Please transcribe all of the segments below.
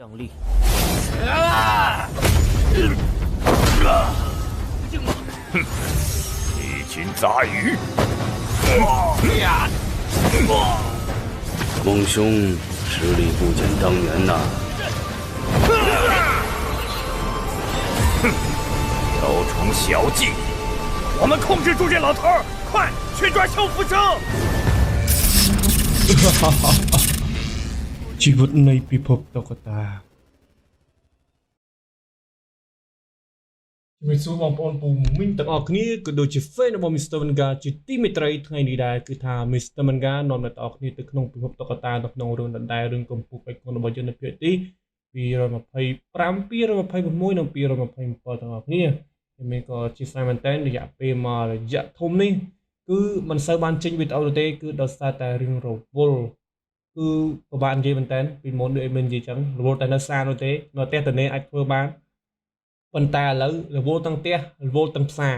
胜利。一群杂鱼！孟兄实力不减当年呐！雕虫小技！我们控制住这老头儿，快去抓邱福生！ជីវិតនៃពិភពតុក្កតាជំរាបសួរបងប្អូនពូមីងទាំងអស់គ្នាក៏ដូចជា fan របស់ Mr. Manga ជាទីមេត្រីថ្ងៃនេះដែរគឺថា Mr. Manga នាំអ្នកទាំងអស់គ្នាទៅក្នុងពិភពតុក្កតានៅក្នុងរឿងដដែលរឿងកម្ពុជាបេក្ខរបស់យើងនៅភាគទី225 226និង227ទាំងអស់គ្នាមានក៏ជាស្នាមមែនតើរយៈពេលមករយៈធំនេះគឺមិនសូវបានចេញវីដេអូទេគឺដោយសារតែរឿងរវល់គឺពិបាកនិយាយមែនតើពីមុនដូចមិននិយាយចឹងរវល់តែនៅសារនោះទេនៅផ្ទះតនេអាចធ្វើបានប៉ុន្តែឥឡូវរវល់ទាំងផ្ទះរវល់ទាំងផ្សារ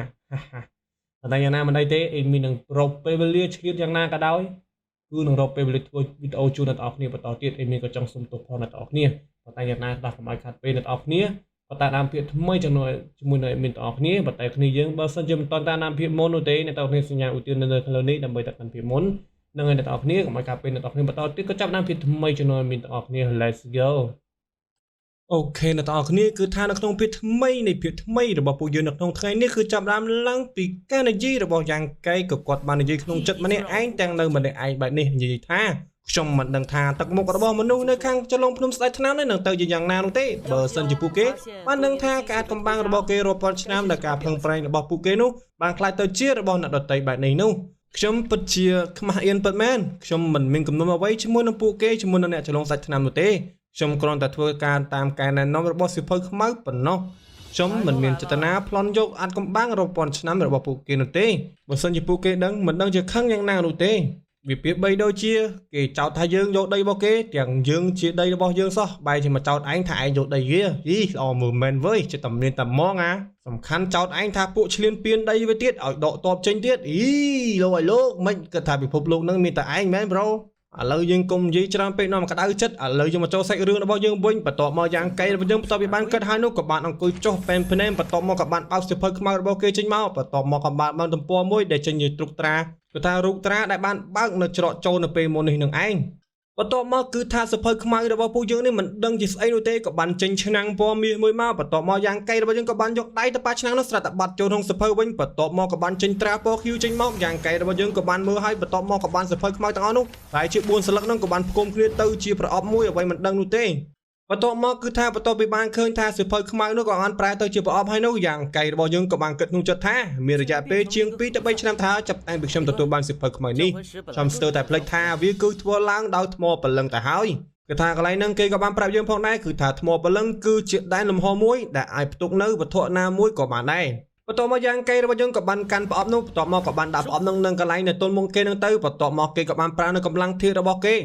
ប៉ុន្តែយ៉ាងណាមិនអីទេអេមីនឹងរកពេលវេលាឆ្លៀតយ៉ាងណាក៏ដោយគឺនឹងរកពេលវេលាធ្វើវីដេអូជូនអ្នកនរគ្នាបន្តទៀតអេមីក៏ចង់សុំទោសផងអ្នកនរគ្នាប៉ុន្តែយ៉ាងណាដោះកុំឲ្យខាត់ពេលអ្នកនរគ្នាបន្តតាមភាពថ្មីជាមួយនឹងអេមីទាំងអស់គ្នាប៉ុន្តែគ្នាយើងបើសិនជាមិនតតាមភាពមុននោះទេអ្នកនរគ្នាសញ្ញាឧទាននៅក្នុងនេះដើម្បីតាមភាពមុននឹងឲ្យអ្នកនរគ្នាកុំឲ្យខាត់ពេលអ្នកនរគ្នាបន្តទៀតក៏ចាប់តាមភាពថ្មីជាមួយអេមីទាំងអស់គ្នា Let's goអូខេអ្នកទាំងអស់គ្នាគឺថានៅក្នុងភាពថ្មីនៃភាពថ្មីរបស់ពួកយើងនៅក្នុងថ្ងៃនេះគឺចាប់ផ្ដើមឡើងពីការនិយាយរបស់យ៉ាងកែក៏គាត់បាននិយាយក្នុងចិត្តម្នាក់ឯងទាំងនៅម្នាក់ឯងបែបនេះនិយាយថាខ្ញុំមិនដឹងថាទឹកមុខរបស់មនុស្សនៅខាងចលងភ្នំស្ដេចថ្នាំនេះនឹងទៅជាយ៉ាងណានោះទេបើសិនជាពួកគេបានដឹងថាការកំបាំងរបស់គេរាប់ពាន់ឆ្នាំដោយការផឹងប្រេងរបស់ពួកគេនោះបានខ្លាចទៅជារបស់អ្នកដទៃបែបនេះនោះខ្ញុំពិតជាខ្មាស់អៀនពិតមែនខ្ញុំមិនមានគំនុំអ្វីជាមួយនឹងពួកគេជាមួយនឹងអ្នកចលងស្ដេចថ្នាំនោះទេខ្ញុំគ្រាន់តែធ្វើការតាមការណែនាំរបស់សិភៅខ្មៅប៉ុណ្ណោះខ្ញុំមិនមានចេតនាប្លន់យកអាចកំបាំងរាប់ពាន់ឆ្នាំរបស់ពួកគេនោះទេបើសិនជាពួកគេដឹងមិនដឹងជាខឹងយ៉ាងណានោះទេវាប្រៀបបីដូចជាគេចោទថាយើងយកដីរបស់គេទាំងយើងជាដីរបស់យើងសោះបែរជាមកចោទឯងថាឯងយកដីគេល្អមើលមែនវើយចិត្តតែមានតែហ្មងសំខាន់ចោទឯងថាពួកឈ្លានពានដីវាទៀតឲ្យដកតបចេញទៀតលោកឲ្យលោកមិនគិតថាពិភពលោកនឹងមានតែឯងមែនប្រូឥឡូវយើងកុំនិយាយច្រើនពេកនាំក្តៅចិត្តឥឡូវយើងមកចូលសាច់រឿងរបស់យើងវិញបន្ទាប់មកយ៉ាងកែរបស់យើងបន្ទាប់ពីបានគិតហើយនោះក៏បានអង្គុយចុះពេនភ្នែនបន្ទាប់មកក៏បានបើកសិភៅខ្មៅរបស់គេចេញមកបន្ទាប់មកក៏បានបើកទំព័រមួយដែលចេញជាទ្រុកត្រាគឺថារូបត្រាដែលបានបើកនៅច្រកចូលនៅពេលមុននេះនឹងឯងបន្ទាប់មកគឺថាសិភៅខ្មៅរបស់ពួកយើងនេះមិនដឹងជាស្អីនោះទេក៏បានចេញឆ្នាំងពណ៌មាសមួយមកបន្ទាប់មកយ៉ាងកែរបស់យើងក៏បានយកដៃទៅប៉ាឆ្នាំងនោះស្រាប់តែបាត់ចូលក្នុងសិភៅវិញបន្ទាប់មកក៏បានចេញត្រាពណ៌ខៀវចេញមកយ៉ាងកែរបស់យើងក៏បានមើលហើយបន្ទាប់មកក៏បានសិភៅខ្មៅទាំងអស់នោះតែជា4សន្លឹកនោះក៏បានផ្គុំគ្នាទៅជាប្រអប់មួយអ្វីមិនដឹងនោះទេបន្ទាប់មកគឺថាបន្ទាប់ពីបានឃើញថាសិភៅខ្មៅនោះក៏បានប្រែទៅជាប្រអប់ហើយនោះយ៉ាងកែរបស់យើងក៏បានគិតក្នុងចិត្តថាមានរយៈពេលជាង2ទៅ3ឆ្នាំថាចាប់តែពីខ្ញុំទទួលបានសិភៅខ្មៅនេះខ្ញុំស្ទើរតែភ្លេចថាវាគឺធ្វើឡើងដោយថ្មព្រលឹងទៅហើយគឺថាកន្លែងហ្នឹងគេក៏បានប្រាប់យើងផងដែរគឺថាថ្មព្រលឹងគឺជាដែនលំហមួយដែលអាចផ្ទុកនៅវត្ថុណាមួយក៏បានដែរបន្ទាប់មកយ៉ាងកែរបស់យើងក៏បានកាន់ប្រអប់នោះបន្ទាប់មកក៏បានដាក់ប្រអប់នោះនឹងកន្លែងនៅទល់មុខគេនឹងទៅបន្ទាប់មកគេក៏បានប្រើនៅកម្លាំងធាតុរបស់គេ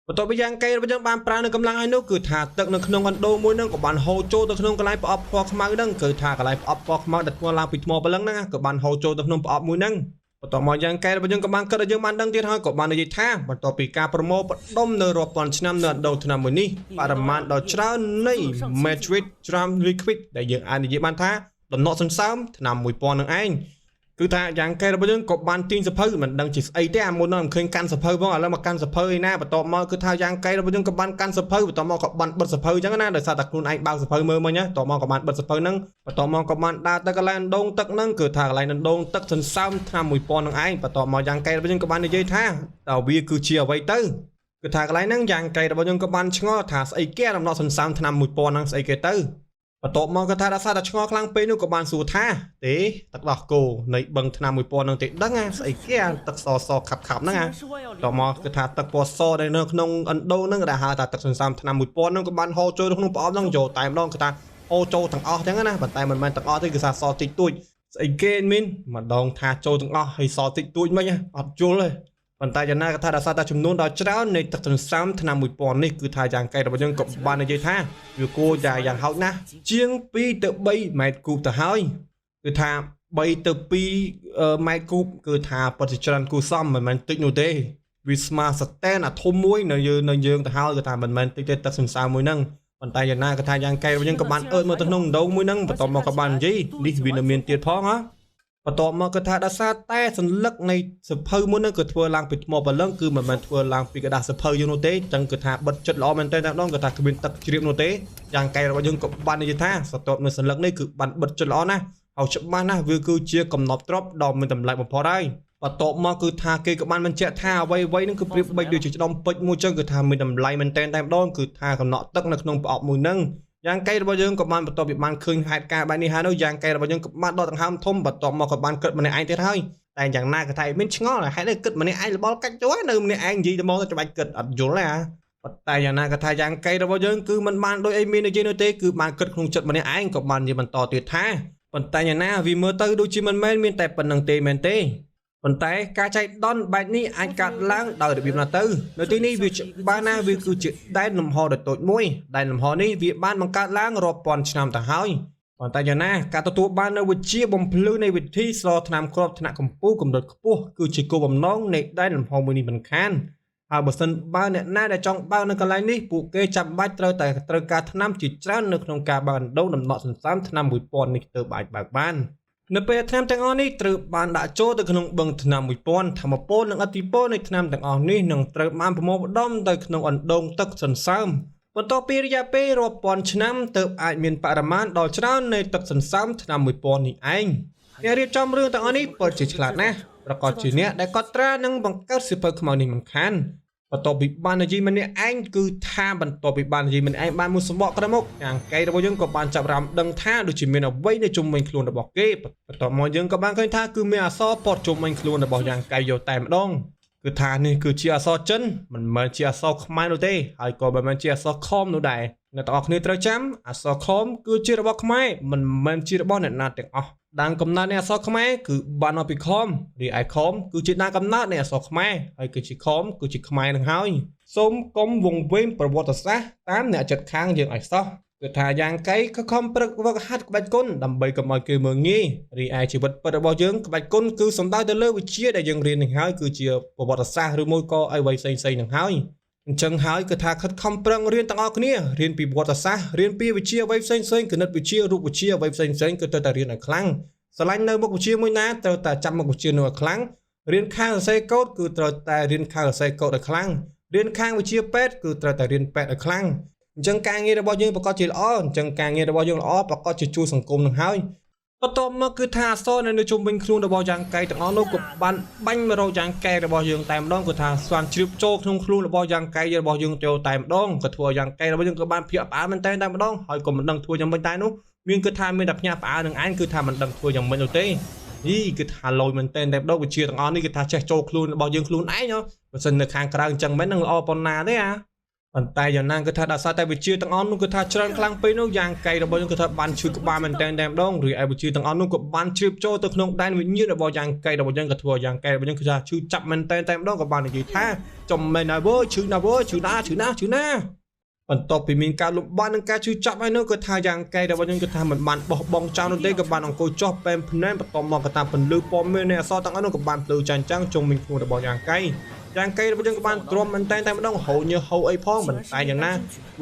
បន្ទាប់ពីយ៉ាងកែរបស់យើងបានប្រើនៅកម្លាំងហើយនោះគឺថាទឹកនៅក្នុងកណ្ដូលមួយហ្នឹងក៏បានហូរចូលទៅក្នុងកន្លែងប្រអប់ពណ៌ខ្មៅហ្នឹងគឺថាកន្លែងប្រអប់ពណ៌ខ្មៅដែលធ្វើឡើងពីថ្មព្រលឹងហ្នឹងក៏បានហូរចូលទៅក្នុងប្រអប់មួយហ្នឹងបន្ទាប់មកយ៉ាងកែរបស់យើងក៏បានគិតឲ្យយើងបានដឹងទៀតហើយក៏បាននិយាយថាបន្ទាប់ពីការប្រមូលផ្ដុំនៅរាប់ពាន់ឆ្នាំនៅអណ្ដូងឆ្នាំមួយនេះបរិមាណដ៏ច្រើននៃ metric gram liquid ដែលយើងអាចនិយាយបានថាដំណក់សន្សើមឆ្នាំ1000នឹងឯងគឺថាយ៉ាងកែរបស់យើងក៏បានទាញសភៅមិនដឹងជាស្អីទេអាមុននោះមិនឃើញកាន់សភៅផងឥឡូវមកកាន់សភៅឯណាបន្ទាប់មកគឺថាយ៉ាងកែរបស់យើងក៏បានកាន់សភៅបន្ទាប់មកក៏បានបិទសភៅអញ្ចឹងណាដោយសារតែខ្លួនឯងបើកសភៅមើលមិញបន្ទាប់មកក៏បានបិទសភៅហ្នឹងបន្ទាប់មកក៏បានដើរទៅកន្លែងដងទឹកហ្នឹងគឺថាកន្លែងដងទឹកសន្សើមឆ្នាំ1000នឹងឯងបន្ទាប់មកយ៉ាងកែរបស់យើងក៏បាននិយាយថាតើវាគឺជាអ្វីទៅគឺថាកន្លែងហ្នឹងយ៉ាងកែរបស់យើងក៏បានឆ្ងល់ថាស្អីគេដំណក់សន្សើមឆ្នាំ1000ហ្នឹងស្អីគេទៅបន្ទាប់មកក៏ថាដល់សារតែឆ្ងល់ខ្លាំងពេកនោះក៏បានសួរថាទេទឹកដោះគោនៃបឹងឆ្នាំ1000នឹងទេដឹងស្អីគេទឹកសសខាប់ហ្នឹងបន្ទាប់មកគឺថាទឹកពណ៌សដែលនៅក្នុងឥណ្ឌូហ្នឹងដែលហៅថាទឹកសន្សើមឆ្នាំ1000ហ្នឹងក៏បានហូរចូលក្នុងប្រអប់ហ្នឹងយកតែម្ដងគឺថាហូរចូលទាំងអស់អញ្ចឹងណាប៉ុន្តែមិនមែនទាំងអស់ទេគឺថាសតិចតួចស្អីគេមានម្ដងថាចូលទាំងអស់ហើយសតិចតួចមិនអត់យល់ទេប៉ុន្តែយ៉ាងណាក៏ថាដោយសារតែចំនួនដ៏ច្រើននៃទឹកសន្សើមឆ្នាំ1000នេះគឺថាយ៉ាងកែរបស់យើងក៏បាននិយាយថាវាគួរតែយ៉ាងហោចណាស់ជាង2ទៅ3ម៉ែត្រគូបទៅហើយគឺថា3ទៅ2ម៉ែត្រគូបគឺថាពិតជាច្រើនគួរសមមិនមែនតិចនោះទេវាស្មើស្តែនអាធំមួយនៅយើងទៅហើយគឺថាមិនមែនតិចទេទឹកសន្សើមមួយហ្នឹង ប៉ុន្តែយ៉ាងណាក៏ថាយ៉ាងកែរបស់យើងក៏បានអើតមកទៅក្នុងដងមួយហ្នឹងបន្ទាប់មកក៏បាននិយាយនេះវានៅមានទៀតផងហ៎បន្ទាប់មកក៏ថាដោយសារតែសន្លឹកនៃសភៅមួយហ្នឹងគឺធ្វើឡើងពីថ្មបលឹងគឺមិនមែនធ្វើឡើងពីกระดาษសភៅយើងនោះទេអញ្ចឹងគឺថាបិទចិត្តល្អមែនតើតែម្ដងក៏ថាគ្មានទឹកជ្រាបនោះទេយ៉ាងកែរបស់យើងក៏បាននិយាយថាសតបនៅសន្លឹកនេះគឺបានបិទចិត្តល្អណាស់ហើយច្បាស់ណាស់វាគឺជាកំណត់ទ្របដ៏មានតម្លៃបំផុតហើយបន្ទាប់មកគឺថាគេក៏បានបញ្ជាក់ថាអ្វីៗនឹងគឺប្រៀបបីដូចជាឆ្ដំពេជ្រមួយចឹងគឺថាមានតម្លៃមែនតែម្ដងគឺថាកំណត់ទឹកនៅក្នុងប្រអប់មួយហ្នឹងយ៉ាងកែរបស់យើងក៏បានបន្ទាប់ពីបានឃើញហេតុការណ៍បែបនេះហើយនោះយ៉ាងកែរបស់យើងក៏បានដកដង្ហើមធំបន្ទាប់មកក៏បានគិតម្នាក់ឯងទៀតហើយតែយ៉ាងណាក៏ថាមានឆ្ងល់ហេតុអីគិតម្នាក់ឯងរបល់កាច់ចូលនៅម្នាក់ឯងនិយាយទៅមកទៅច្បាច់គិតអត់យល់ទេហ៎ប៉ុន្តែយ៉ាងណាក៏ថាយ៉ាងកែរបស់យើងគឺមិនបានដូចអីមាននិយាយនោះទេគឺបានគិតក្នុងចិត្តម្នាក់ឯងក៏បាននិយាយបន្តទៀតថាប៉ុន្តែយ៉ាងណាវាមើលទៅដូចជាមិនមែនមានតែប៉ុណ្្នឹងទេមែនទេប៉ុន្តែការចែកដន់បែបនេះអាចកាត់ឡើងដោយរបៀបណាទៅនៅទីនេះវាច្បាស់ណាស់វាគឺជាដែនលំហដ៏តូចមួយដែនលំហនេះវាបានបង្កើតឡើងរាប់ពាន់ឆ្នាំទៅហើយប៉ុន្តែយ៉ាងណាការទទួលបាននៅវិជាបំភ្លឺនៃវិធីស្លថ្នាំគ្រាប់ថ្នាក់កម្ពុជាកម្រិតខ្ពស់គឺជាគោលបំណងនៃដែនលំហមួយនេះមិនខានហើយបើសិនបើអ្នកណាដែលចង់បើកនៅកន្លែងនេះពួកគេចាំបាច់ត្រូវការថ្នាំជាច្រើននៅក្នុងការបើកអណ្ដូងដំណក់សន្សំថ្នាំ1000នេះទើបអាចបើកបាននៅពេលថ្នាំទាំងអស់នេះត្រូវបានដាក់ចូលទៅក្នុងបឹងថ្នាំ1000ធម្មពលនិងអតិពលនៃថ្នាំទាំងអស់នេះនឹងត្រូវបានប្រមូលផ្ដុំទៅក្នុងអណ្ដូងទឹកសន្សើមបន្ទាប់ពីរយៈពេលរាប់ពាន់ឆ្នាំទើបអាចមានបរិមាណដ៏ច្រើននៃទឹកសន្សើមថ្នាំ1000នេះឯងអ្នករៀបចំរឿងទាំងអស់នេះពិតជាឆ្លាតណាស់ប្រកបជាអ្នកដែលកត់ត្រានិងបង្កើតសៀវភៅខ្មៅនេះមិនខានបន្ទាប់ពីបាននិយាយម្នាក់ឯងគឺថាបន្ទាប់ពីបាននិយាយម្នាក់ឯងបានមួយសម្បកក្រមុខយ៉ាងកែរបស់យើងក៏បានចាប់រំដឹងថាដូចជាមានអ្វីនៅជុំវិញខ្លួនរបស់គេបន្ទាប់មកយើងក៏បានឃើញថាគឺមានអក្សរពតជុំវិញខ្លួនរបស់យ៉ាងកែយកតែម្ដងគឺថានេះគឺជាអក្សរចិនមិនមែនជាអក្សរខ្មែរនោះទេហើយក៏មិនមែនជាអក្សរខមនោះដែរអ្នកទាំងអស់គ្នាត្រូវចាំអក្សរខមគឺជារបស់ខ្មែរមិនមែនជារបស់អ្នកណាទាំងអស់ដើមកំណើតនៃអក្សរខ្មែរគឺបានមកពីខមរីឯខមគឺជាដើមកំណើតនៃអក្សរខ្មែរហើយគឺជាខមគឺជាខ្មែរនឹងហើយសូមកុំវង្វេងប្រវត្តិសាស្ត្រតាមអ្នកចិត្តខាងយើងឲ្យសោះគឺថាយ៉ាងកៃក៏ខំព្រឹកវឹកហាត់ក្បាច់គុណដើម្បីកុំឲ្យគេមើលងាយរីឯជីវិតពិតរបស់យើងក្បាច់គុណគឺសំដៅទៅលើវិជ្ជាដែលយើងរៀននឹងហើយគឺជាប្រវត្តិសាស្ត្រឬមួយក៏អ្វីផ្សេងៗនឹងហើយអញ្ចឹងហើយគឺថាខិតខំប្រឹងរៀនទាំងអស់គ្នារៀនពីប្រវត្តិសាស្ត្ររៀនពីវិជ្ជាអ្វីផ្សេងៗគណិតវិទ្យារូបវិទ្យាអ្វីផ្សេងៗគឺត្រូវតែរៀនឲ្យខ្លាំងស្រឡាញ់នៅមុខវិជ្ជាមួយណាត្រូវតែចាំមុខវិជ្ជានោះឲ្យខ្លាំងរៀនខាងសរសេរកូដគឺត្រូវតែរៀនខាងសរសេរកូដឲ្យខ្លាំងរៀនខាងវិជ្ជាពេទ្យគឺត្រូវតែរៀនពេទ្យឲ្យខ្លាំងអញ្ចឹងការងាររបស់យើងប្រកបជាល្អអញ្ចឹងការងាររបស់យើងល្អប្រកបជាជួយសង្គមនឹងហើយបន្ទាប់មកគឺថាអក្សរនៅជុំវិញខ្លួនរបស់យ៉ាងកែទាំងអស់នោះក៏បានបាញ់មករកយ៉ាងកែរបស់យើងតែម្ដងគឺថាស្វានជ្រាបចូលក្នុងខ្លួនរបស់យ៉ាងកែរបស់យើងទៅតែម្ដងក៏ធ្វើឲ្យយ៉ាងកែរបស់យើងក៏បានភ្ញាក់ផ្អើលមែនតែម្ដងហើយក៏មិនដឹងធ្វើយ៉ាងម៉េចដែរនោះមានគឺថាមានតែភ្ញាក់ផ្អើលនឹងឯងគឺថាមិនដឹងធ្វើយ៉ាងម៉េចនោះទេនេះគឺថាលយមែនតែម្ដងវិជាទាំងអស់នេះគឺថាចេះចូលខ្លួនរបស់យើងខ្លួនឯងបើមិននៅខាងក្រៅអញ្ចឹងមិននឹងល្អប៉ុណ្ណាទេប៉ុន្តែយ៉ាងណាគឺថាដោយសារតែវិជាទាំងអស់នោះគឺថាច្រើនខ្លាំងពេកនោះយ៉ាងកែរបស់យើងគឺថាបានឈឺក្បាលមែនតែម្ដងឬឯវិជាទាំងអស់នោះក៏បានជ្រាបចូលទៅក្នុងដែនវិញ្ញាណរបស់យ៉ាងកែរបស់យើងក៏ធ្វើយ៉ាងកែរបស់យើងគឺថាឈឺចាប់មែនតែម្ដងក៏បាននិយាយថាចំមែនណាវើឈឺណាវើឈឺណាបន្ទាប់ពីមានការលំបាកនឹងការឈឺចាប់ហើយនោះគឺថាយ៉ាងកែរបស់យើងគឺថាមិនបានបោះបង់ចោលនោះទេក៏បានអង្គុយចោះពេមភ្នែនបន្ទាប់មកក៏តាមពន្លឺពណ៌មាននៃអក្សរទាំងអស់នោះក៏បានភ្លឺចាញ់ចាំងជុំវិញខ្លួនរបស់យ៉ាងកែយ៉ាងកែរបស់យើងក៏បានទ្រាំមែនតែម្ដងហៅញើហៅអីផងមិនតែយ៉ាងណា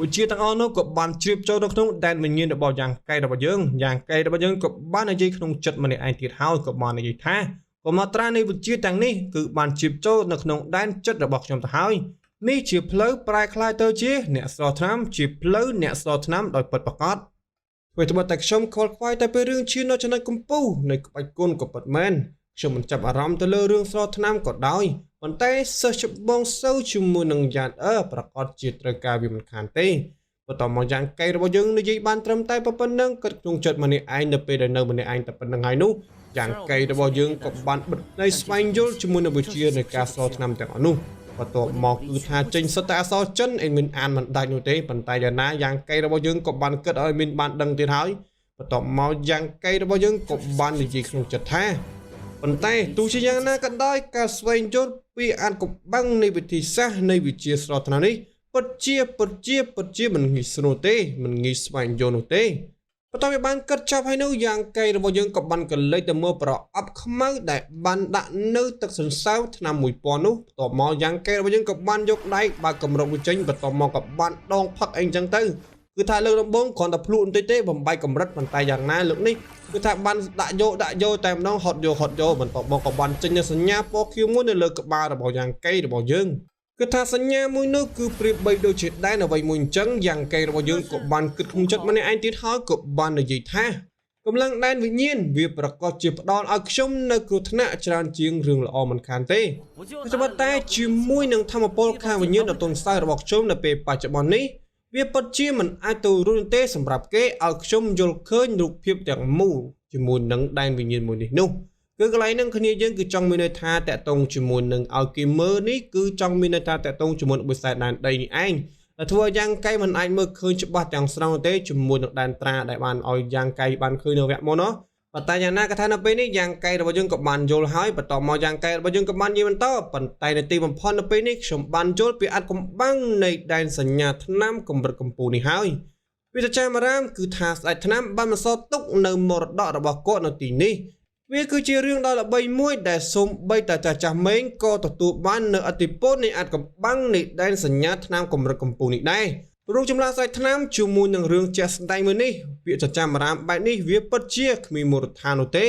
វិជាទាំងអស់នោះក៏បានជ្រាបចូលទៅក្នុងដែនវិញ្ញាណរបស់យ៉ាងកែរបស់យើងយ៉ាងកែរបស់យើងក៏បាននិយាយក្នុងចិត្តម្នាក់ឯងទៀតហើយក៏បាននិយាយថាក៏មកត្រានៃវិជាទាំងនេះគឺបានជ្រាបចូលនៅក្នុងដែនចិត្តរបស់ខ្ញុំទៅហើយនេះជាផ្លូវប្រែក្លាយទៅជាអ្នកស្រោថ្នាំជាផ្លូវអ្នកស្រោថ្នាំដោយពិតប្រាកដពេលត្បិតតែខ្ញុំខ្វល់ខ្វាយតែពេលរឿងឈាននៅចំណុចកំពូលនៃក្បាច់គុណក៏ពិតមែនខ្ញុំមិនចាប់អារម្មណ៍ទៅលើរឿងស្រោថ្នាំក៏ដោយប៉ុន្តែសិស្សច្បងសូវជាមួយនឹងយ៉ាងប្រកាសជាត្រូវការវាមិនខានទេបន្តមកយ៉ាងកែរបស់យើងនិយាយបានត្រឹមតែប៉ុណ្្នឹងគិតក្នុងចិត្តម្នាក់ឯងនៅពេលដែលនៅម្នាក់ឯងតែប៉ុណ្្នឹងហើយនោះយ៉ាងកែរបស់យើងក៏បានបិទនៃស្វែងយល់ជាមួយនឹងវិជានៃការស្រោថ្នាំទាំងអស់នោះបន្ទាប់មកគឺថាចេញសិតតែអក្សរចិនឯងមានអានមិនដាច់នោះទេប៉ុន្តែយ៉ាងណាយ៉ាងកែរបស់យើងក៏បានគិតឲ្យមានបានដឹងទៀតហើយបន្ទាប់មកយ៉ាងកែរបស់យើងក៏បាននិយាយក្នុងចិត្តថាប៉ុន្តែទោះជាយ៉ាងណាក៏ដោយការស្វែងយល់ពីអានកំបាំងនៃវិធីសាស្ត្រនៃវិជាស្រោថ្នាំនេះពិតជាមិនងាយស្រួលទេមិនងាយស្វែងយល់នោះទេបន្ទាប់ពីបានគិតចាប់ហើយនោះយ៉ាងកែរបស់យើងក៏បានកលេចទៅមើលប្រអប់ខ្មៅដែលបានដាក់នៅទឹកសន្សើមឆ្នាំ1000នោះបន្ទាប់មកយ៉ាងកែរបស់យើងក៏បានយកដៃបើកកម្រងវាចេញបន្ទាប់មកក៏បានដងផឹកអីចឹងទៅគឺ គឺថាលើកដំបូងគ្រាន់តែភ្លក់បន្តិចទេបំបីកម្រិតប៉ុន្តែយ៉ាងណាលើកនេះគឺថាបានដាក់យកតែម្ដងហត់យកបន្តមកក៏បានចេញនូវសញ្ញាពណ៌ខៀវមួយនៅលើក្បាលរបស់យ៉ាងកេរបស់យើងគឺថាសញ្ញាមួយនោះគឺប្រៀបបីដូចជាដែនអ្វីមួយអញ្ចឹងយ៉ាងកេរបស់យើងក៏បានគិតក្នុងចិត្តម្នាក់ឯងទៀតហើយក៏បាននិយាយថាកម្លាំងដែនវិញ្ញាណវាប្រកាសជាផ្ដល់ឲ្យខ្ញុំនៅគ្រោះថ្នាក់ច្រើនជាងរឿងល្អមិនខានទេតែតែជាមួយនឹងធម្មពលខាងវិញ្ញាណដ៏ទន់ខ្សោយរបស់ខ្ញុំនៅពេលបច្ចុប្បន្ននេះវាពិតជាមិនអាចទៅរួចទេសម្រាប់គេឲ្យខ្ញុំយល់ឃើញរូបភាពទាំងមូលជាមួយនឹងដែនវិញ្ញាណមួយនេះនោះគឺកន្លែងនឹងគ្នាយើងគឺចង់មានន័យថាតកតងជាមួយនឹងឲ្យគេមើលនេះគឺចង់មានន័យថាតកតងជាមួយនឹងបិសាចដែនដីនេះឯងតែធ្វើយ៉ាងកៃមិនអាចមើលឃើញច្បាស់ទាំងស្រុងទេជាមួយនឹងដែនត្រាដែលបានឲ្យយ៉ាងកៃបានឃើញនៅវគ្គមុននោះប៉ុន្តែយ៉ាងណាក៏ថានៅពេលនេះយ៉ាងកៃរបស់យើងក៏បានយល់ហើយបន្តមកយ៉ាងកៃរបស់យើងក៏បាននិយាយបន្តប៉ុន្តែនៅទីបំផុតនៅពេលនេះខ្ញុំបានយល់ពីអាចកំបាំងនៃដែនសញ្ញាថ្នាំកម្រិតកម្ពុជានេះហើយវិទ្យាចារ្យរាមគឺថាស្ដេចថ្នាំបានបន្សល់ទុកនៅមរតករបស់គាត់នៅទីនេះវាគឺជារឿងដ៏ល្បីមួយដែលសូម្បីតែចាស់ម៉េងក៏ទទួលបាននៅឥទ្ធិពលនៃអាចកំបាំងនៃដែនសញ្ញាថ្នាំកម្រិតកម្ពុជានេះដែររូបចម្លាក់ស្ដេចថ្នាំជាមួយនឹងរឿងជាក់ស្ដែងមួយនេះពាក្យចចាមរាមបែបនេះវាពិតជាគ្មានមូលដ្ឋាននោះទេ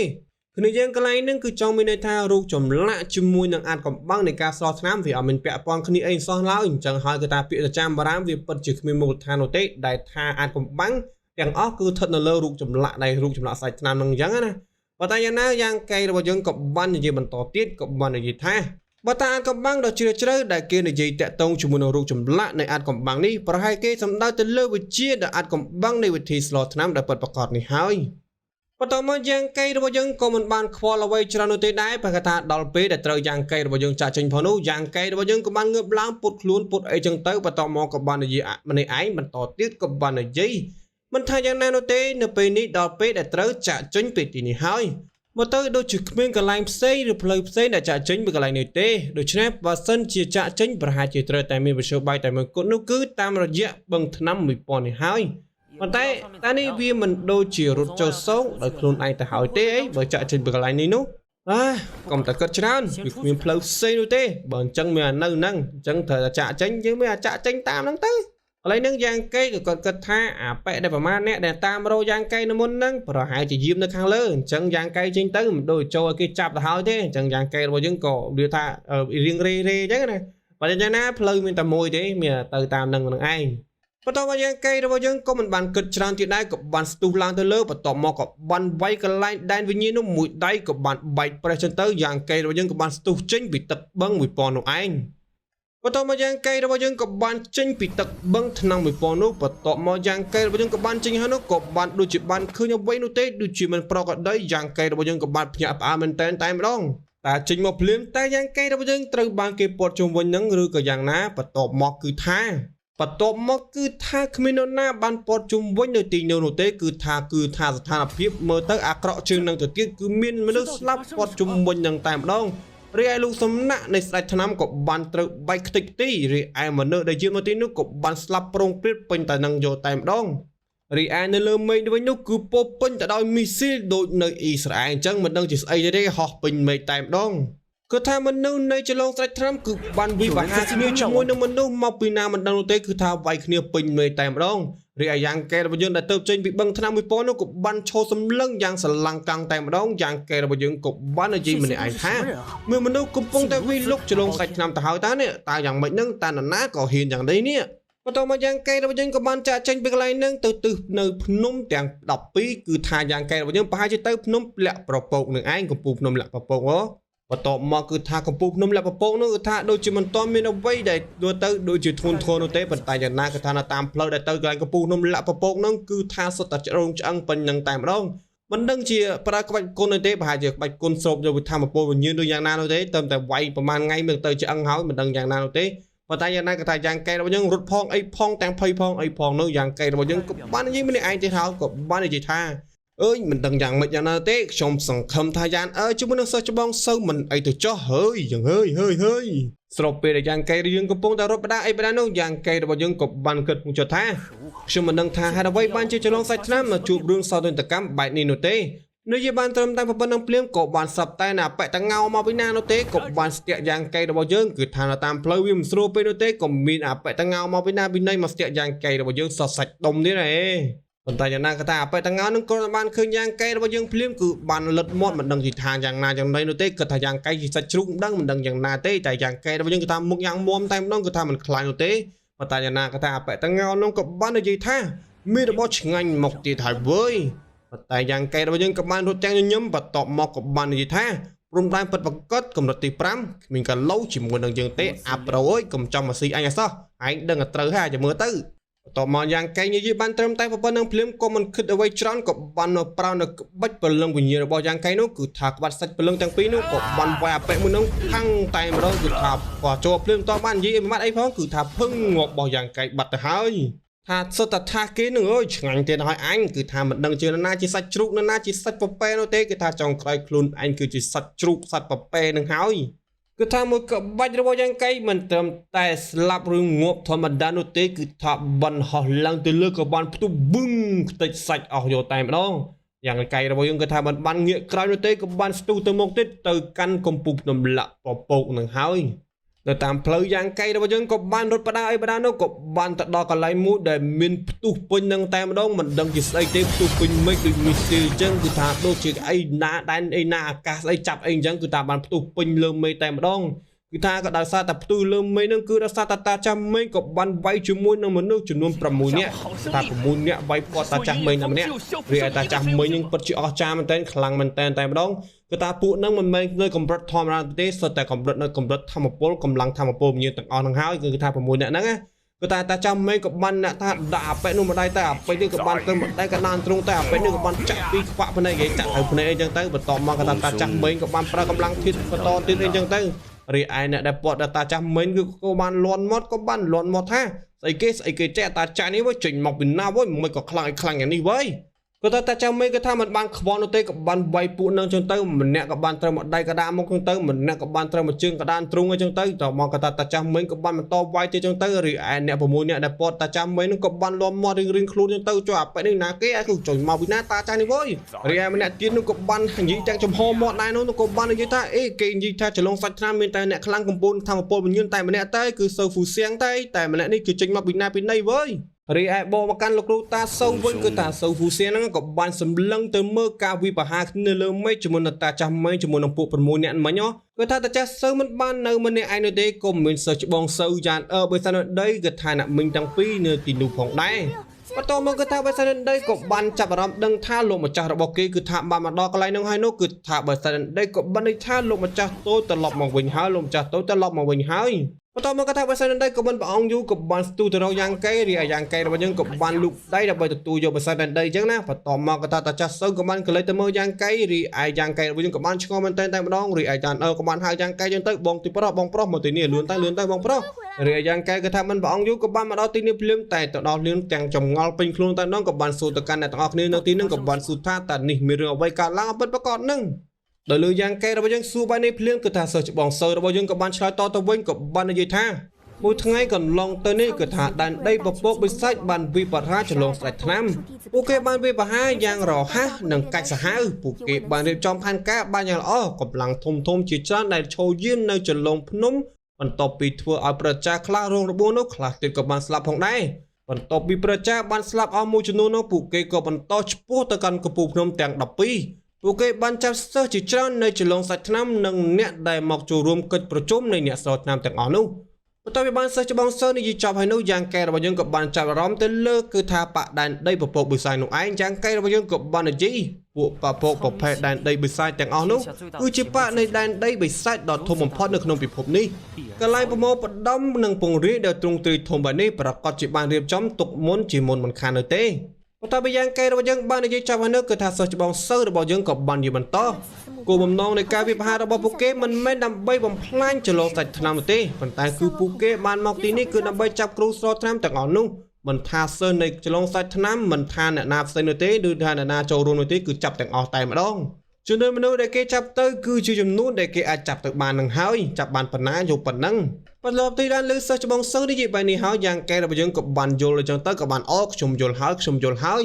គ្នាយើងកន្លែងនឹងគឺចង់មានន័យថារូបចម្លាក់ជាមួយនឹងអាចកំបាំងនៃការស្រោថ្នាំវាអត់មានពាក់ព័ន្ធគ្នាអីសោះឡើយអញ្ចឹងហើយគឺថាពាក្យចចាមរាមវាពិតជាគ្មានមូលដ្ឋាននោះទេដែលថាអាចកំបាំងទាំងអស់គឺស្ថិតនៅលើរូបចម្លាក់ដែលរូបចម្លាក់ស្ដេចថ្នាំនឹងអញ្ចឹងណាបើតែយ៉ាងណាយ៉ាងកៃរបស់យើងក៏បាននិយាយបន្តទៀតក៏បាននិយាយថាបើតាអាចកំបាំងដ៏ជ្រាលជ្រៅដែលគេនិយាយតាក់ទងជាមួយនឹងរូបចម្លាក់នៃអាចកំបាំងនេះប្រហែលគេសំដៅទៅលើវិជាដែលអាចកំបាំងនៃវិធីស្លថ្នាំដែលពិតប្រាកដនេះហើយបន្តមកយ៉ាងកៃរបស់យើងក៏មិនបានខ្វល់អ្វីច្រើននោះទេដែរប្រកាសថាដល់ពេលដែលត្រូវយ៉ាងកៃរបស់យើងចាក់ចេញផងនោះយ៉ាងកៃរបស់យើងក៏បានងើបឡើងពុតខ្លួនពុតអីចឹងទៅបន្តមកក៏បាននិយាយម្នាក់ឯងបន្តទៀតក៏បាននិយាយមិនថាយ៉ាងណានោះទេនៅពេលនេះដល់ពេលដែលត្រូវចាក់ចេញពីទីនេះហើយមកទៅដូចជាគ្មានកន្លែងផ្សេងឬផ្លូវផ្សេងដែលចាក់ចេញពីកន្លែងនេះទេដូច្នេះបើសិនជាចាក់ចេញប្រហែលជាត្រូវតែមានវិទ្យុបាយតែមួយគត់នោះគឺតាមរយៈបឹងថ្នាំ1000នេះហើយប៉ុន្តែនេះវាមិនដូចជារត់ចូលសងដោយខ្លួនឯងទៅហើយទេអីបើចាក់ចេញពីកន្លែងនេះនោះកុំតែគិតច្រើនវាគ្មានផ្លូវផ្សេងនោះទេបើអញ្ចឹងមាននៅហ្នឹងអញ្ចឹងត្រូវតែចាក់ចេញយើងមានចាក់ចេញតាមហ្នឹងទៅកន្លែងហ្នឹងយ៉ាងកេក៏គាត់គិតថាអាប៉ែដែលប្រមាណអ្នកដែលតាមរោយ៉ាងកេនៅមុនហ្នឹងប្រហែលជាយាមនៅខាងលើអញ្ចឹងយ៉ាងកេចេញទៅមិនដូចចូលឲ្យគេចាប់ទៅហើយទេអញ្ចឹងយ៉ាងកេរបស់យើងក៏និយាយថារៀងរេអញ្ចឹងណាបើយ៉ាងណាផ្លូវមានតែមួយទេមានទៅតាមហ្នឹងឯងបន្ទាប់មកយ៉ាងកេរបស់យើងក៏មិនបានគិតច្រើនទៀតដែរក៏បានស្ទុះឡើងទៅលើបន្ទាប់មកក៏បានវាយកន្លែងដែនវិញ្ញាណនោះមួយដៃក៏បានបែកប្រេះចឹងទៅយ៉ាងកេរបស់យើងក៏បានស្ទុះចេញពីទឹកបឹង1000នោះឯងបន្ទាប់មកយ៉ាងកេរបស់យើងក៏បានចេញពីទឹកបឹងថ្នាំ1000នោះបន្ទាប់មកយ៉ាងកេរបស់យើងក៏បានចេញហើយនោះក៏បានដូចជាបានឃើញអ្វីនោះទេដូចជាមិនប្រក្រតីយ៉ាងកេរបស់យើងក៏បានភ្ញាក់ផ្អើលមែនតែម្ដងតែចេញមកភ្លាមតែយ៉ាងកេរបស់យើងត្រូវបានគេពាត់ជុំវិញនឹងឬក៏យ៉ាងណាបន្ទាប់មកគឺថាគ្មាននរណាបានពាត់ជុំវិញនៅទីនោះទេគឺថាស្ថានភាពមើលទៅអាក្រក់ជាងនឹងទៅទៀតគឺមានមនុស្សស្លាប់ពាត់ជុំវិញនឹងតែម្ដងរីឯលោកសំណាក់នៃស្ដេចថ្នាំក៏បានត្រូវបែកខ្ទេចទីរីឯមនុស្សដែលជាមកទីនោះក៏បានស្លាប់ប្រងព្រាតពេញតែនឹងយកតែម្ដងរីឯនៅលើមេឃវិញនោះគឺពោពេញទៅដោយមីស៊ីលដូចនៅអ៊ីស្រាអែលអញ្ចឹងមិនដឹងជាស្អីទេហោះពេញមេឃតែម្ដងគឺថាមនុស្សនៃចលងស្ដេចថ្នាំគឺបានវិវហាគ្នាជាមួយនឹងមនុស្សមកពីណាមិនដឹងនោះទេគឺថាវាយគ្នាពេញមេឃតែម្ដងរីឯយ៉ាងកែរបស់យើងដែលទៅចេញពីបឹងថ្នាំ1000នោះក៏បានឈរសម្លឹងយ៉ាងស្រឡាំងកាំងតែម្ដងយ៉ាងកែរបស់យើងក៏បាននិយាយម្នាក់ឯងថាមើលមនុស្សកំពុងតែវិលុកចលងស្ដេចថ្នាំទៅហើយតើនេះតើយ៉ាងម៉េចនឹងតើនរណាក៏ហ៊ានយ៉ាងនេះនេះបន្ទាប់មកយ៉ាងកែរបស់យើងក៏បានចាក់ចេញពីកន្លែងហ្នឹងទៅទិសនៅភ្នំទាំង12គឺថាយ៉ាងកែរបស់យើងប្រហែលជាទៅភ្នំលាក់ប្រពកនឹងឯងកំពូលភ្នំលាក់ប្រពកបន្ទាប់មកគឺថាកំពូលភ្នំលាក់ប្រពកនោះគឺថាដូចជាមិនទាន់មានអ្វីដែលទៅដូចជាធូនធននោះទេប៉ុន្តែយ៉ាងណាគឺថានៅតាមផ្លូវដែលទៅកន្លែងកំពូលភ្នំលាក់ប្រពកនោះគឺថាសុទ្ធតែច្រងឆ្អឹងពេញនឹងតែម្ដងមិនដឹងជាប្រើក្បាច់គុណទេប្រហែលជាក្បាច់គុណស្រូបយកវិធម្មពលវិញ្ញាណឬយ៉ាងណានោះទេតែវាយប្រហែលថ្ងៃមើលទៅឆ្អឹងហើយមិនដឹងយ៉ាងណានោះទេប៉ុន្តែយ៉ាងណាក៏ថាយ៉ាងកែរបស់យើងរត់ផងអីផងទាំងភ័យផងអីផងនោះយ៉ាងកែរបស់យើងក៏បាននិយាយម្នាក់ឯងទៀតហើយក៏បាននិយាយថាអើយមិនដឹងយ៉ាងម៉េចយ៉ាងណាទេខ្ញុំសង្ឃឹមថាយ៉ាងជាមួយនឹងសិស្សច្បងសូវមិនអីទៅចោះហើយយ៉ាងហើយស្របពេលដែលយ៉ាងកែយើងកំពុងតែរត់បដាអីបដានោះយ៉ាងកែរបស់យើងក៏បានគិតមកចុះថាខ្ញុំមិនដឹងថាហេតុអ្វីបានជាចលងសាច់ថ្នាំមកជួបរឿងសោកនាដកម្មបែបនេះនោះទេ នៅជាបានត្រឹមតែប៉ុណ្ណឹងភ្លាមក៏បានសັບតែណាប៉ែតងៅមកពីណានោះទេក៏បានស្ទាក់យ៉ាងកែរបស់យើងគឺថាតាមផ្លូវវាមិនស្រួលពេកនោះទេក៏មានអាប៉ែតងៅមកពីណាពីណីមកស្ទាក់យ៉ាងកែរបស់យើងសសាច់ដុំទៀតហេប៉ុន្តែយ៉ាងណាក៏ថាអាប៉ែតងៅនឹងក៏បានឃើញយ៉ាងកែរបស់យើងភ្លាមគឺបានលិតមាត់មិនដឹងទីថាយ៉ាងណាយ៉ាងណីនោះទេគឺថាយ៉ាងកែជាសាច់ជ្រូកមិនដឹងយ៉ាងណាទេតែយ៉ាងកែរបស់យើងគឺថាមុខយ៉ាងមុំតែម្ដងគឺថាមិនខ្លាញ់នោះទេប៉ុន្តែយ៉ាងណាក៏ថាអាប៉ែតងៅនឹងក៏បាននិយាយថាមានរបស់ឆ្ងាញ់មកទៀតហើយវើយប៉ុន្តែយ៉ាងកែរបស់យើងក៏បានរត់ទាំងញញឹមបន្ទាប់មកក៏បាននិយាយថាព្រំដែនពិតប្រាកដកម្រិតទី5គ្មានកាឡូជាមួយនឹងយើងទេអាប្រូអើយកុំចំមកស៊ីអញអសោះឯងដឹងតែត្រូវហើយចាំមើលទៅបន្ទាប់មកយ៉ាងកែនិយាយបានត្រឹមតែប៉ុណ្្នឹងភ្លាមក៏មិនគិតអ្វីច្រើនក៏បាននៅប្រោនៅក្បាច់ពលឹងវិញ្ញាណរបស់យ៉ាងកែនោះគឺថាក្បាច់សាច់ពលឹងទាំងពីរនោះក៏បានវាយអាប៉ែមួយនោះខាំងតែម្ដងគឺថាក៏ចូលភ្លាមតបាននិយាយមួយម៉ាត់អីផងគឺថាភឹងងាប់របស់យ៉ាងកែបាត់ទៅហើយថាសុទ្ធតែថាគេនឹងអើយឆ្ងាញ់ទៀតហើយអញគឺថាមិនដឹងជាណាជាសាច់ជ្រូកណាជាសាច់ពពែនោះទេគឺថាចង់ក្រោយខ្លួនអញគឺជាសាច់ជ្រូកសាច់ពពែនឹងហើយគឺថាមួយក្បាច់របស់យ៉ាងកែមិនត្រឹមតែស្លាប់ឬងាប់ធម្មតានោះទេគឺថាបានហោះឡើងទៅលើក៏បានផ្ទុះបឹងខ្ទេចសាច់អស់យកតែម្ដងយ៉ាងកែរបស់យើងគឺថាបានងាកក្រោយនោះទេក៏បានស្ទុះទៅមុខទៀតទៅកាន់កំពូលភ្នំលាក់ពពកនឹងហើយនៅតាមផ្លូវយ៉ាងកែរបស់យើងក៏បានរត់បដាអីបដានោះក៏បានទៅដល់កន្លែងមួយដែលមានផ្ទុះពេញនឹងតែម្ដងមិនដឹងជាស្អីទេផ្ទុះពេញមេឃដូចមីស៊ីលអញ្ចឹងគឺថាដូចជាអីណាដែនអីណាអាកាសស្អីចាប់អីអញ្ចឹងគឺថាបានផ្ទុះពេញលើមេឃតែម្ដងគឺថាក៏ដោយសារតែផ្ទុះលើមេឃនឹងគឺដោយសារតែតាចាស់មេឃក៏បានវាយជាមួយនឹងមនុស្សចំនួន6នាក់ថា6នាក់វាយពាត់តាចាស់មេឃតែម្នាក់រីឯតាចាស់មេឃនឹងពិតជាអស្ចារ្យមែនទែនខ្លាំងមែនទែនតែម្ដងគឺថាពួកនឹងមិនមែននៅកម្រិតធម្មតាទេសុទ្ធតែកម្រិតនៅកម្រិតធម្មពលកម្លាំងធម្មពលមានទាំងអស់នឹងហើយគឺថា6នាក់ហ្នឹងគឺតាចាស់មេឃក៏បានអ្នកថាដាក់អាប៉ែនោះម្ដាយតែអាប៉ែនេះក៏បានទៅម្ដាយក៏ដានទ្រង់តែអាប៉ែនេះក៏បានចាក់ពីខ្វាក់ភ្នែកគេចាក់ទៅភ្នែកអីចឹងទៅបន្ទាប់មកក៏តាចាស់មេឃក៏បានប្រើកម្លាំងធាតុបន្តទៀតអីចឹងទៅរីឯអ្នកដែលពាត់តាចាស់មេឃគឺក៏បានលន់មាត់ក៏បានលន់មាត់ថាស្អីគេចេះតាចាស់នេះវិញចេញមកពីណាវិញមិនក៏ខ្លាំងយ៉ាងនេះវិញក៏តាចាស់មេឃក៏ថាមិនបានខ្វល់នោះទេក៏បានវាយពួកនឹងចឹងទៅម្នាក់ក៏បានត្រូវមកដៃកដាមុខចឹងទៅម្នាក់ក៏បានត្រូវមកជើងកដានទ្រូងអីចឹងទៅតមកក៏តាចាស់មេឃក៏បានបន្តវាយទៀតចឹងទៅរីឯអ្នក6នាក់ដែលពាត់តាចាស់មេឃនឹងក៏បានលំមាត់រៀងខ្លួនចឹងទៅចុះអាប៉ែនេះណាគេអាចគឺចុញមកពីណាតាចាស់នេះវិញរីឯម្នាក់ទៀតនោះក៏បាននិយាយទាំងចំហមាត់ដែរនោះក៏បាននិយាយថាអេគេនិយាយថាចលងសាច់ថ្នាំមានតែអ្នកខ្លាំងកំពូលធម្មពលវិញ្ញាណតែម្នាក់តែគឺសូហ្វូសៀងតែម្នាក់នេះគឺចេញមកពីណាពីណីវិញរីឯបមកកាន់លោកគ្រូតាសូវវិញគឺតាសូហ្វូសៀនហ្នឹងក៏បានសម្លឹងទៅមើលការវិបហាគ្នាលើមេឃជាមួយនឹងតាចាស់មេឃជាមួយនឹងពួក6នាក់មិញគឺថាតាចាស់សូវមិនបាននៅម្នាក់ឯងនោះទេក៏មានសិស្សច្បងសូវយ៉ាងបើសិនដីគឺថាអ្នកមិញទាំងពីរនៅទីនោះផងដែរបន្ទាប់មកគឺថាបើសិនដីក៏បានចាប់អារម្មណ៍ដឹងថាលោកម្ចាស់របស់គេគឺថាបានមកដល់កន្លែងនោះហើយនោះគឺថាបើសិនដីក៏បានន័យថាលោកម្ចាស់តូចត្រឡប់មកវិញហើយលោកម្ចាស់តូចត្រឡប់មកវិញហើយបន្ទាប់មកក៏ថាបើសិនដីក៏បានព្រះអង្គយូក៏បានស្ទុះទៅរកយ៉ាងកែរីឯយ៉ាងកែរបស់យើងក៏បានលូកដៃដើម្បីទទួលយកបើសិនដីអញ្ចឹងណាបន្ទាប់មកក៏ថាតាចាស់សូវក៏បានកលេចទៅមើលយ៉ាងកែរីឯយ៉ាងកែរបស់យើងក៏បានឆ្ងល់មែនតែម្ដងរីឯយ៉ាងក៏បានហៅយ៉ាងកែអញ្ចឹងទៅបងទីប្រុសបងប្រុសមកទីនេះលឿនទៅបងប្រុសរីឯយ៉ាងកែក៏ថាមិនព្រះអង្គយូក៏បានមកដល់ទីនេះភ្លាមតែទៅដល់លឿនទាំងចម្ងល់ពេញខ្លួនតែម្ដងក៏បានសួរទៅកាន់អ្នកទាំងអស់គ្នានៅទីនោះក៏បានសួរថាតើនេះមានរឿងអ្វីកើតឡើងពិតប្រាកដនឹងដោយលើយ៉ាងកែរបស់យើងសួរបែបនេះភ្លាមគឺថាសិស្សច្បងសូវរបស់យើងក៏បានឆ្លើយតទៅវិញក៏បាននិយាយថាមួយថ្ងៃកន្លងទៅនេះគឺថាដែនដីពពកបិសាចបានវិបរាចលងស្ដេចថ្នាំពួកគេបានវិបហាយ៉ាងរហ័សនិងកាច់សាហាវពួកគេបានរៀបចំផែនការបានយ៉ាងល្អកម្លាំងធំជាច្រើនដែលឈរយាមនៅចន្លងភ្នំបន្ទាប់ពីធ្វើឲ្យប្រជាខ្លះរងរបួសនោះខ្លះទៀតក៏បានស្លាប់ផងដែរបន្ទាប់ពីប្រជាបានស្លាប់អស់មួយចំនួននោះពួកគេក៏បន្តឆ្ពោះទៅកាន់កំពូលភ្នំទាំង12ពួកគេបានចាប់សិស្សជាច្រើននៅចន្លងសាច់ថ្នាំនិងអ្នកដែលមកចូលរួមកិច្ចប្រជុំនៃអ្នកស្រោចថ្នាំទាំងអស់នោះបន្ទាប់ពីបានសិស្សច្បងសូនិយាយចប់ហើយនោះយ៉ាងកែរបស់យើងក៏បានចាប់អារម្មណ៍ទៅលើគឺថាបដែនដីពពកបិសាចនោះឯងយ៉ាងកែរបស់យើងក៏បាននិយាយពួកពពកប្រភេទដែនដីបិសាចទាំងអស់នោះគឺជាបនៃដែនដីបិសាចដ៏ធំបំផុតនៅក្នុងពិភពនេះកន្លែងប្រមូលផ្ដុំនិងពង្រាយដែលទ្រង់ទ្រាយធំបែបនេះប្រកាសជាបានរៀបចំទុកមុនជាមុនមិនខាននៅទេបន្ទាប់ពីយ៉ាងកែរបស់យើងបាននិយាយចប់ហើយនោះគឺថាសិស្សច្បងសូរបស់យើងក៏បាននិយាយបន្តគោលបំណងនៃការវិបហារបស់ពួកគេមិនមែនដើម្បីបំផ្លាញចលងសាច់ថ្នាំទេប៉ុន្តែគឺពួកគេបានមកទីនេះគឺដើម្បីចាប់គ្រូស្រោចថ្នាំទាំងអស់នោះមិនថាសិស្សនៃចលងសាច់ថ្នាំមិនថាអ្នកណាផ្សេងនោះទេឬថាអ្នកណាចូលរួមនោះទេគឺចាប់ទាំងអស់តែម្ដងចំនួនមនុស្សដែលគេចាប់ទៅគឺជាចំនួនដែលគេអាចចាប់ទៅបាននឹងហើយចាប់បានប៉ុណ្ណាយកប៉ុណ្ណឹងបន្ទាប់ពីបានលើសិស្សច្បងសូនិយាយបែបនេះហើយយ៉ាងកែរបស់យើងក៏បានយល់អញ្ចឹងទៅក៏បានខ្ញុំយល់ហើយ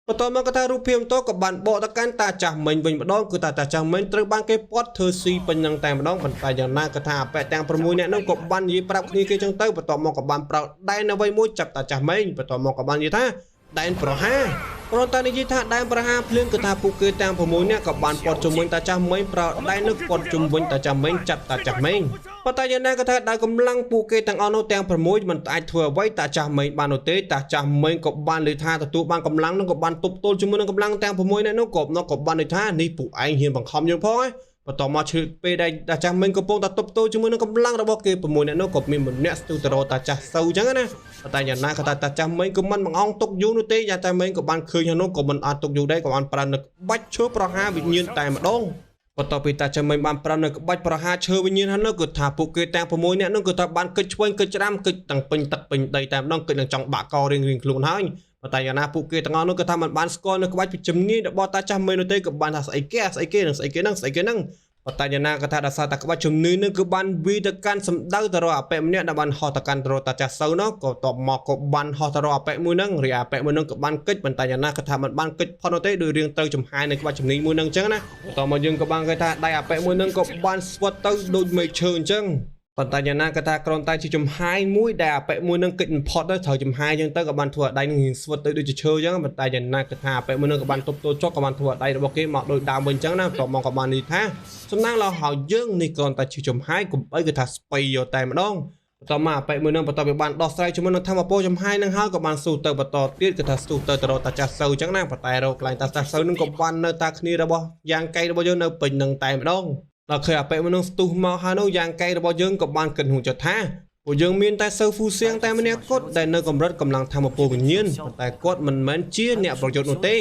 បន្ទាប់មកក៏ថារូបភាពតក៏បានបកទៅកាន់តាចាស់មិញវិញម្ដងគឺតាចាស់មិញត្រូវបានគេពាត់ធ្វើស៊ីពេញនឹងតែម្ដងប៉ុន្តែយ៉ាងណាក៏ថាអបិទាំង6នាក់នោះក៏បាននិយាយប្រាប់គ្នាគេចឹងទៅបន្ទាប់មកក៏បានប្រោដែនអ្វីមួយចាប់តាចាស់មិញបន្ទាប់មកក៏បាននិយាយថាដែនប្រហារព្រោះតានិយាយថាដែនប្រហារភ្លៀងគឺថាពួកគេទាំង6នាក់ក៏បានពាត់ជំវិញតាចាស់មិញប្រោដែននឹងពាត់ជំវិញតាចាស់មិញចាប់តាចាស់មិញប៉ុន្តែយ៉ាងណាក៏ថាដោយកម្លាំងពួកគេទាំងអស់នោះទាំង6មិនអាចធ្វើអ្វីតាចាស់មិញបាននោះទេតាចាស់មិញក៏បានលើថាទទួលបានកម្លាំងនឹងក៏បានទប់ទល់ជាមួយនឹងកម្លាំងទាំង6នាក់នោះក៏បានលើថានេះពួកឯងហ៊ានបង្ខំយើងផងបន្ទាប់មកឈឺពេលដែលតាចាស់មិញកំពុងតែទប់ទល់ជាមួយនឹងកម្លាំងរបស់គេ6នាក់នោះក៏មានម្នាក់ស្ទុះទៅរកតាចាស់សូវចឹងណាប៉ុន្តែយ៉ាងណាក៏តាចាស់មិញក៏មិនបង្អង់ទុកយូរនោះទេយ៉ាងតែមិញក៏បានឃើញហ្នឹងនោះក៏មិនអាចទុកយូរដែរក៏បានប្រើនៅក្បាច់ឈើប្រហារវិញ្ញាណតែម្ដងបន្ទាប់ពីតាចាស់មិញបានប្រើនៅក្បាច់ប្រហារឈើវិញ្ញាណហ្នឹងគឺថាពួកគេទាំង6នាក់នោះគឺថាបានគិតឆ្វេងគិតច្រាំគិតទាំងពេញទឹកពេញដីតែម្ដងគិតនឹងចង់បាក់ករៀងខ្លួនហើយប៉ុន្តែយ៉ាងណាពួកគេទាំងអស់នោះក៏ថាមិនបានស្គាល់នៅក្បាច់ពីជំនាញរបស់តាចាស់មិញនោះទេក៏បានថាស្អីគេនឹងស្អីគេនឹងប៉ុន្តែយ៉ាងណាក៏ថាដោយសារតែក្បាច់ជំនាញនឹងគឺបានវាទៅកាន់សម្ដៅទៅរកអបិម្នាក់ដែលបានហោះទៅកាន់ទៅរកតាចាស់សូវនោះក៏តបមកក៏បានហោះទៅរកអបិមួយហ្នឹងរីអបិមួយហ្នឹងក៏បានកិច្ចប៉ុន្តែយ៉ាងណាក៏ថាមិនបានកិច្ចផុតនោះទេដោយរឿងត្រូវចំហាយនៅក្បាច់ជំនាញមួយហ្នឹងអញ្ចឹងណាតមកយើងក៏បានគេថាដៃអបិមួយហ្នឹងក៏បានស្វិតទៅដូចមេឃឈើអញ្ចឹងប៉ុន្តែយ៉ាងណាក៏ថាគ្រាន់តែជាចំហាយមួយដែលអបិមួយនឹងកិច្ចផុតទៅត្រូវចំហាយអញ្ចឹងទៅក៏បានធ្វើឲ្យដៃនឹងស្វិតទៅដូចជាឈើអញ្ចឹងប៉ុន្តែយ៉ាងណាក៏ថាអបិមួយនឹងក៏បានទប់ទល់ចុកក៏បានធ្វើឲ្យដៃរបស់គេមកដូចដើមវិញអញ្ចឹងណាតមកក៏បាននិយាយថាសំណាងឡោះហើយយើងនេះគ្រាន់តែជាចំហាយកុំអីគឺថាស្បៃយកតែម្ដងបន្ទាប់មកអបិមួយនឹងបន្ទាប់ពីបានដោះស្រាយជាមួយនឹងធម្មពលចំហាយនឹងហើយក៏បានស៊ូទៅបន្តទៀតគឺថាស៊ូទៅរកតាចាស់សូវអញ្ចឹងណាប៉ុន្តែរកកន្លែងតាចាស់សូវនឹងក៏បាននៅតាគ្នារបស់យ៉ាងកៃរបស់យើងនៅពេញនឹងតែម្ដងដល់ឃើញអបិមនុស្សស្ទុះមកហើយនោះយ៉ាងកៃរបស់យើងក៏បានគិតហួចចុះថាពួកយើងមានតែសូវហ្វូសៀងតែម្នាក់គត់ដែលនៅកម្រិតកម្លាំងធម្មពលវិញ្ញាណប៉ុន្តែគាត់មិនមែនជាអ្នកប្រយុទ្ធនោះទេ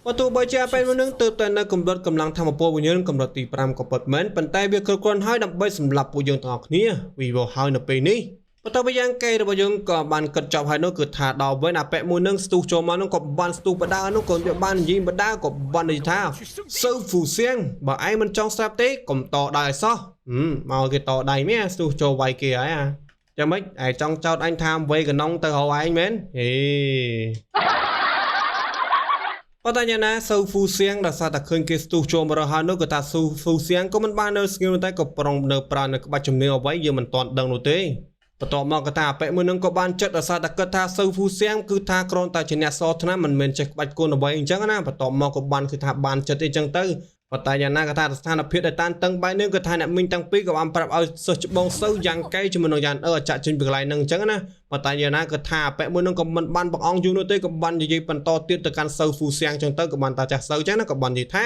បើទោះបីជាអបិមនុស្សទៅតែនៅកម្រិតកម្លាំងធម្មពលវិញ្ញាណកម្រិតទី5ក៏ពិតមែនប៉ុន្តែវាគ្រប់គ្រាន់ហើយដើម្បីសម្រាប់ពួកយើងទាំងអស់គ្នាវីវហើយនៅពេលនេះបន្ទាប់ពីយ៉ាងកែរបស់យើងក៏បានគិតចប់ហើយនោះគឺថាដល់វិញអបិមួយនឹងស្ទុះចូលមកនោះក៏បានស្ទុះបដានោះក៏វាបាននិយាយបដាក៏បាននិយាយថាសូវហ្វូសៀងបើឯងមិនចង់ស្រាប់ទេកុំតដៃឲ្យសោះមកគេតដៃមែនស្ទុះចូលវាយគេហើយចាំមិនឯងចង់ចោតអញថាវ័យកណុងទៅរកឯងមែនហេប៉ុន្តែយ៉ាងណាសូវហ្វូសៀងដល់សារតែឃើញគេស្ទុះចូលមករកហើយនោះក៏ថាស៊ូហ្វូសៀងក៏មិនបាននៅស្ងៀមតែក៏ប្រុងនៅប្រើនៅក្បាច់ជំនឿអ្វីយើងមិនទាន់ដឹងនោះទេបន្ទាប់មកក៏ថាអបិមួយនឹងក៏បានចិត្តដោយសារតែគិតថាសូវហ្វូសៀងគឺថាគ្រាន់តែជាអ្នកសរថ្នាំមិនមែនចេះក្បាច់គុណអ្វីអញ្ចឹងណាបន្ទាប់មកក៏បានគឺថាបានចិត្តអីចឹងទៅប៉ុន្តែយ៉ាងណាក៏ថាស្ថានភាពដែលតានតឹងបែបនេះក៏ថាអ្នកមីងទាំងពីរក៏បានប្រាប់ឲ្យសិស្សច្បងសូវយ៉ាងកែជាមួយនឹងយ៉ាងចាក់ចេញពីកន្លែងហ្នឹងអញ្ចឹងណាប៉ុន្តែយ៉ាងណាក៏ថាអបិមួយនឹងក៏មិនបានបង្អង់យូរនោះទេក៏បាននិយាយបន្តទៀតទៅកាន់សូវហ្វូសៀងអញ្ចឹងទៅក៏បានតាចាស់សូវអញ្ចឹងណាក៏បាននិយាយថា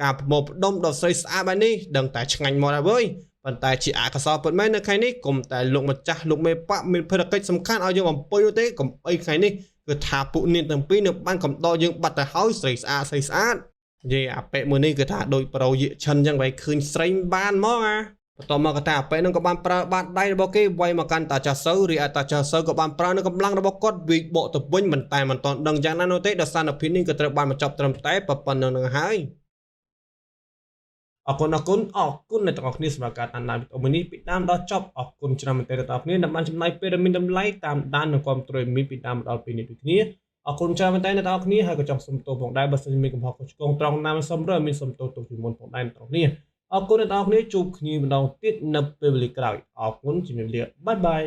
ការប្រមូលផ្ដុំដល់ស្រីស្អាតបែបនេះដឹងតែឆ្ងាញ់មកហើយវើយប៉ុន្តែជាអកុសលពិតមែននៅថ្ងៃនេះកុំតែលោកម្ចាស់លោកមេប៉ាមានភារកិច្ចសំខាន់ឲ្យយើងអំពុយនោះទេកុំអីថ្ងៃនេះគឺថាពួកនាងទាំងពីរនៅបានកំដរយើងបាត់ទៅហើយស្រីស្អាតនិយាយអបិមួយនេះគឺថាដូចប្រយោឈិនអញ្ចឹងបែរឃើញស្រីបានហ្មងបន្ទាប់មកក៏ថាអបិនឹងក៏បានប្រើបាតដៃរបស់គេវាយមកកាន់តាចាស់សូវរីឯតាចាស់សូវក៏បានប្រើនៅកម្លាំងរបស់គាត់វាយបកទៅវិញមិនតែមិនតន់ដឹងយ៉ាងណានោះទេដោយសារនៅពេលនេះក៏ត្រូវបានបញ្ចប់ត្រឹមតែប៉ុណ្្នឹងហើយអរគុណអ្នកទាំងអស់គ្នាសម្រាប់ការតាមដានវីដេអូនេះពីដើមដល់ចប់អរគុណច្រើនមែនទែនដល់អ្នកទាំងអស់គ្នាដែលបានចំណាយពេលមានតម្លៃតាមដាននិងគាំទ្រមីពីដើមដល់ពេលនេះដូចគ្នាអរគុណច្រើនមែនទែនដល់អ្នកទាំងអស់គ្នាហើយក៏ចង់សូមទោសផងដែរបើសិនជាមានកំហុសខុសឆ្គងត្រង់ណាមិនសមរម្យមានសូមទោសទុកពីមុនផងដែរអ្នកទាំងអស់គ្នាអរគុណអ្នកទាំងអស់គ្នាជួបគ្នាម្ដងទៀតនៅពេលវេលាក្រោយអរគុណជំរាបលាបាយបាយ